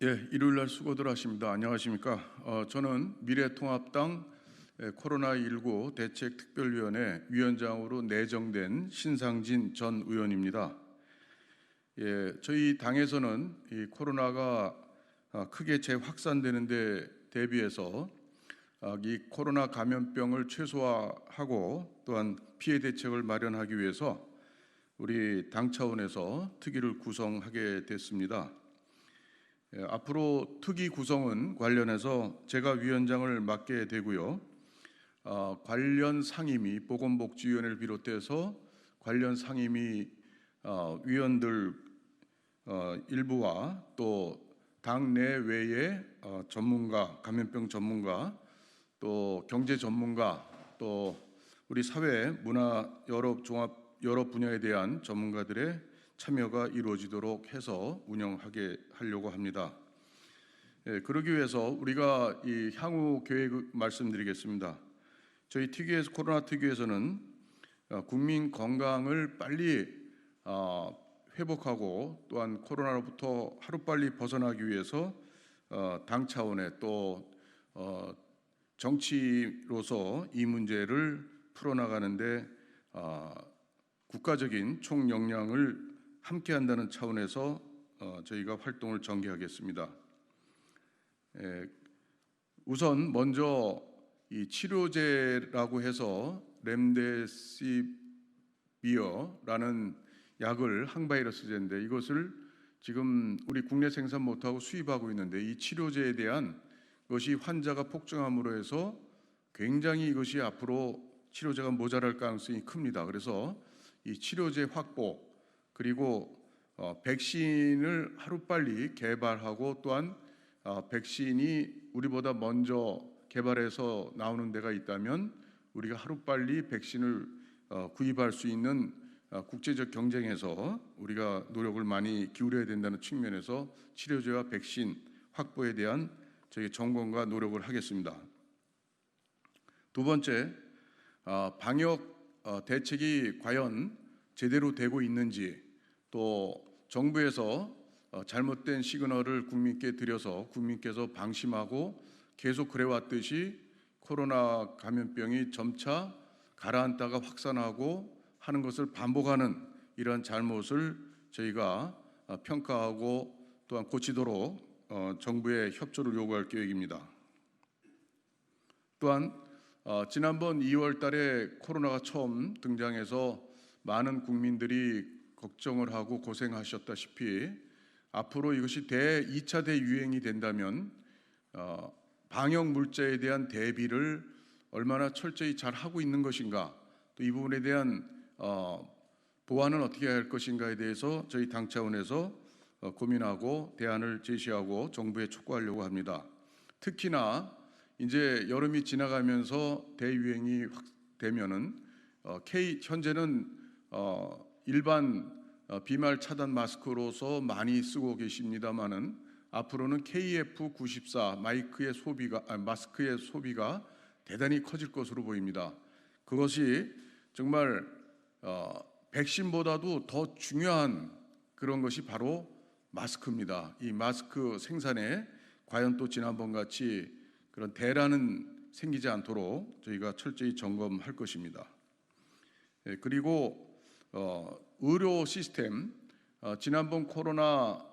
일요일 날 수고들 하십니다. 안녕하십니까? 저는 미래통합당 코로나19 대책특별위원회 위원장으로 내정된 신상진 전 의원입니다. 저희 당에서는 이 코로나가 크게 재확산되는 데 대비해서 이 코로나 감염병을 최소화하고 또한 피해 대책을 마련하기 위해서 우리 당 차원에서 특위를 구성하게 됐습니다. 앞으로 특위 구성은 관련해서 제가 위원장을 맡게 되고요. 관련 상임위, 보건복지위원회를 비롯해서 관련 상임위 위원들 일부와 또 당 내외의 전문가, 감염병 전문가, 또 경제 전문가, 또 우리 사회, 문화 여러 분야에 대한 전문가들의 참여가 이루어지도록 해서 하려고 합니다. 그러기 위해서 우리가 이 향후 계획 말씀드리겠습니다. 저희 특위에서 코로나 특위에서는 국민 건강을 빨리 회복하고 또한 코로나로부터 하루빨리 벗어나기 위해서 당 차원의 또 정치로서 이 문제를 풀어나가는데 국가적인 총역량을 함께한다는 차원에서 저희가 활동을 전개하겠습니다. 우선 먼저 이 치료제라고 해서 렘데시비어라는 약을 항바이러스제인데 이것을 지금 우리 국내 생산 못하고 수입하고 있는데 이 치료제에 대한 것이 환자가 폭증함으로 해서 굉장히 이것이 앞으로 치료제가 모자랄 가능성이 큽니다. 그래서 이 치료제 확보 그리고 백신을 하루빨리 개발하고 또한 백신이 우리보다 먼저 개발해서 나오는 데가 있다면 우리가 하루빨리 백신을 구입할 수 있는 국제적 경쟁에서 우리가 노력을 많이 기울여야 된다는 측면에서 치료제와 백신 확보에 대한 저희 점검과 노력을 하겠습니다. 두 번째, 방역 대책이 과연 제대로 되고 있는지 또 정부에서 잘못된 시그널을 국민께 드려서 국민께서 방심하고 계속 그래왔듯이 코로나 감염병이 점차 가라앉다가 확산하고 하는 것을 반복하는 이러한 잘못을 저희가 평가하고 또한 고치도록 정부의 협조를 요구할 계획입니다. 또한 지난번 2월 달에 코로나가 처음 등장해서 많은 국민들이 걱정을 하고 고생하셨다시피 앞으로 이것이 2차 대유행이 된다면 방역 물자에 대한 대비를 얼마나 철저히 잘 하고 있는 것인가 또 이 부분에 대한 보완은 어떻게 할 것인가에 대해서 저희 당 차원에서 고민하고 대안을 제시하고 정부에 촉구하려고 합니다. 특히나 이제 여름이 지나가면서 대유행이 되면은 현재는 일반 비말 차단 마스크로서 많이 쓰고 계십니다만은 앞으로는 KF94 마스크의 소비가 대단히 커질 것으로 보입니다. 그것이 정말 백신보다도 더 중요한 그런 것이 바로 마스크입니다. 이 마스크 생산에 과연 또 지난번 같이 그런 대란은 생기지 않도록 저희가 철저히 점검할 것입니다. 그리고 의료 시스템, 지난번 코로나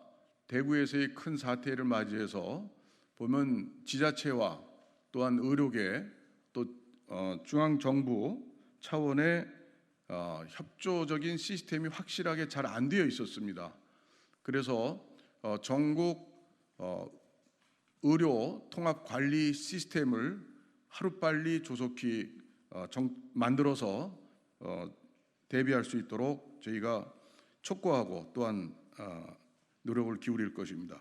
대구에서의 큰 사태를 맞이해서 보면 지자체와 또한 의료계 또 중앙정부 차원의 협조적인 시스템이 확실하게 잘 안 되어 있었습니다. 그래서 전국 의료 통합 관리 시스템을 하루빨리 조속히 만들어서 대비할 수 있도록 저희가 촉구하고 또한 노력을 기울일 것입니다.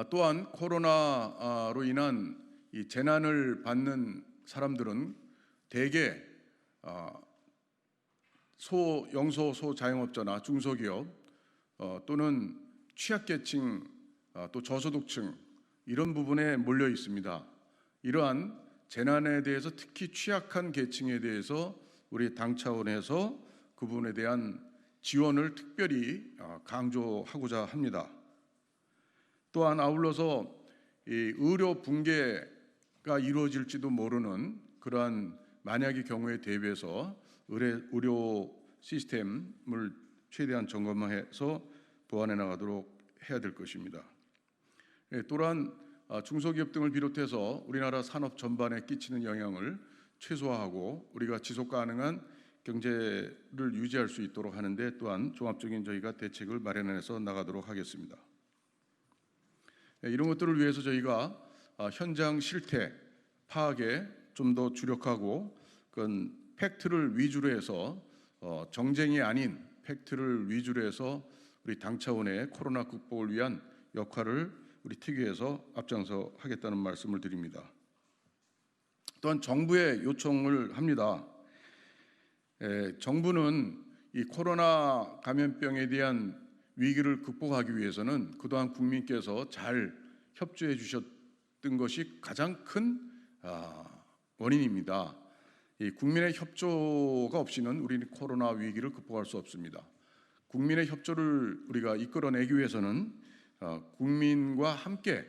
또한 코로나로 인한 이 재난을 받는 사람들은 대개 영소 소자영업자나 중소기업 또는 취약계층 또 저소득층 이런 부분에 몰려 있습니다. 이러한 재난에 대해서 특히 취약한 계층에 대해서 우리 당 차원에서 그 부분에 대한 지원을 특별히 강조하고자 합니다. 또한 아울러서 이 의료 붕괴가 이루어질지도 모르는 그러한 만약의 경우에 대비해서 의료 시스템을 최대한 점검해서 보완해 나가도록 해야 될 것입니다. 또한 중소기업 등을 비롯해서 우리나라 산업 전반에 끼치는 영향을 최소화하고 우리가 지속 가능한 경제를 유지할 수 있도록 하는데 또한 종합적인 저희가 대책을 마련해서 나가도록 하겠습니다. 이런 것들을 위해서 저희가 현장 실태 파악에 좀 더 주력하고 그건 팩트를 위주로 해서 정쟁이 아닌 팩트를 위주로 해서 우리 당 차원의 코로나 극복을 위한 역할을 우리 특위에서 앞장서 하겠다는 말씀을 드립니다. 또한 정부에 요청을 합니다. 정부는 이 코로나 감염병에 대한 위기를 극복하기 위해서는 그동안 국민께서 잘 협조해 주셨던 것이 가장 큰 원인입니다. 이 국민의 협조가 없이는 우리는 코로나 위기를 극복할 수 없습니다. 국민의 협조를 우리가 이끌어내기 위해서는 국민과 함께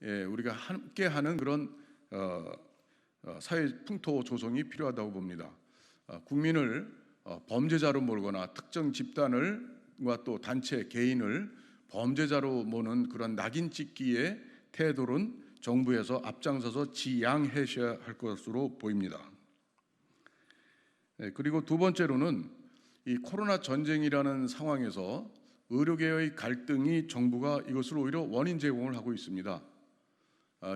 우리가 함께하는 그런 사회 풍토 조성이 필요하다고 봅니다. 국민을 범죄자로 몰거나 특정 집단을과 또 단체 개인을 범죄자로 모는 그런 낙인 찍기의 태도는 정부에서 앞장서서 지양하셔야 할 것으로 보입니다. 그리고 두 번째로는 이 코로나 전쟁이라는 상황에서 의료계의 갈등이 정부가 이것을 오히려 원인 제공을 하고 있습니다.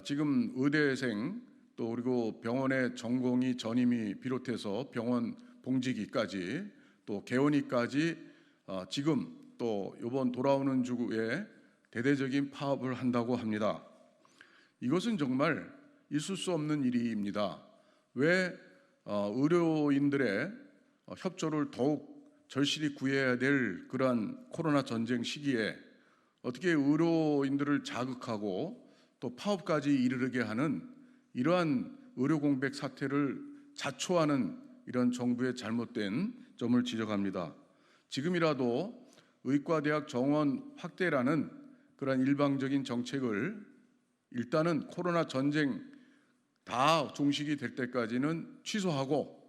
지금 의대생 또 그리고 병원의 전공의 전임이 비롯해서 병원 봉지기까지 또 개원의까지 지금 또 이번 돌아오는 주에 대대적인 파업을 한다고 합니다. 이것은 정말 있을 수 없는 일입니다. 왜 의료인들의 협조를 더욱 절실히 구해야 될 그러한 코로나 전쟁 시기에 어떻게 의료인들을 자극하고 또 파업까지 이르게 하는 이러한 의료 공백 사태를 자초하는 이런 정부의 잘못된 점을 지적합니다. 지금이라도 의과대학 정원 확대라는 그러한 일방적인 정책을 일단은 코로나 전쟁 다 종식이 될 때까지는 취소하고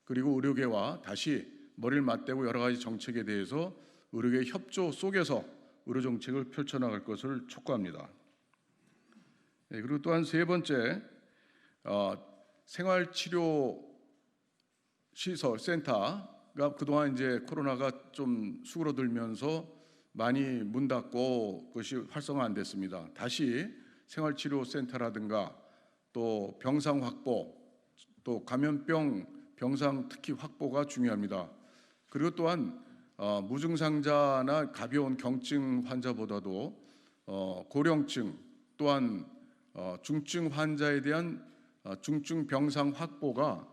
그리고 의료계와 다시 머리를 맞대고 여러 가지 정책에 대해서 의료계 협조 속에서 의료 정책을 펼쳐나갈 것을 촉구합니다. 그리고 또한 세 번째, 생활치료 시설 센터가 그동안 이제 코로나가 좀 수그러들면서 많이 문 닫고 그것이 활성화 안 됐습니다. 다시 생활치료 센터라든가 또 병상 확보, 또 감염병 병상 특히 확보가 중요합니다. 그리고 또한 무증상자나 가벼운 경증 환자보다도 고령층 또한 중증 환자에 대한 중증 병상 확보가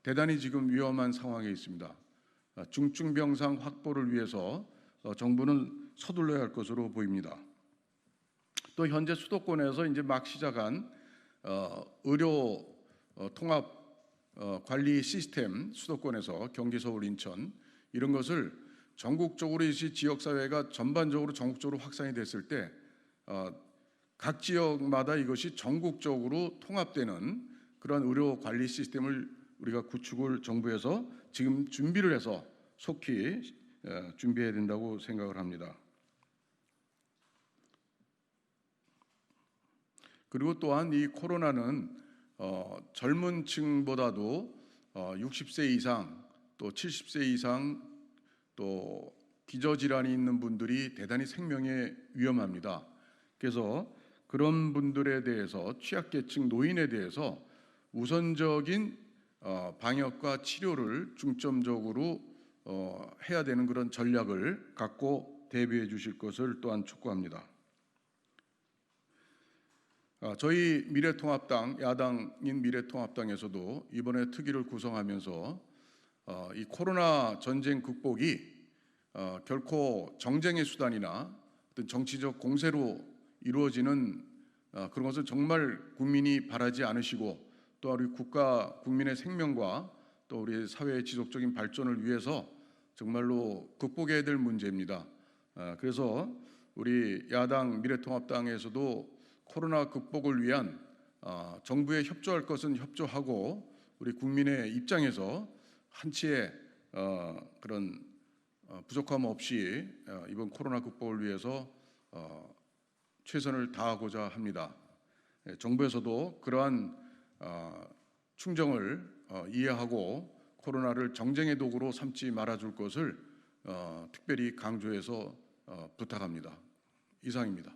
대단히 지금 위험한 상황에 있습니다. 중증 병상 확보를 위해서 정부는 서둘러야 할 것으로 보입니다. 또 현재 수도권에서 이제 막 시작한 의료 통합 관리 시스템 수도권에서 경기, 서울, 인천 이런 것을 전국적으로 이 지역 사회가 전반적으로 전국적으로 확산이 됐을 때 각 지역마다 이것이 전국적으로 통합되는 그런 의료 관리 시스템을 우리가 구축을 정부에서 지금 준비를 해서 속히 준비해야 된다고 생각을 합니다. 그리고 또한 이 코로나는 젊은 층보다도 60세 이상 또 70세 이상 또 기저질환이 있는 분들이 대단히 생명에 위험합니다. 그래서 그런 분들에 대해서 취약계층 노인에 대해서 우선적인 방역과 치료를 중점적으로 해야 되는 그런 전략을 갖고 대비해 주실 것을 또한 촉구합니다. 저희 미래통합당, 야당인 미래통합당에서도 이번에 특위를 구성하면서 이 코로나 전쟁 극복이 결코 정쟁의 수단이나 어떤 정치적 공세로 이루어지는 그런 것을 정말 국민이 바라지 않으시고 또 우리 국가 국민의 생명과 또 우리 사회의 지속적인 발전을 위해서 정말로 극복해야 될 문제입니다. 그래서 우리 야당 미래통합당에서도 코로나 극복을 위한 정부에 협조할 것은 협조하고 우리 국민의 입장에서 한치의 그런 부족함 없이 이번 코로나 극복을 위해서 최선을 다하고자 합니다. 정부에서도 그러한 충정을 이해하고 코로나를 정쟁의 도구로 삼지 말아줄 것을 특별히 강조해서 부탁합니다. 이상입니다.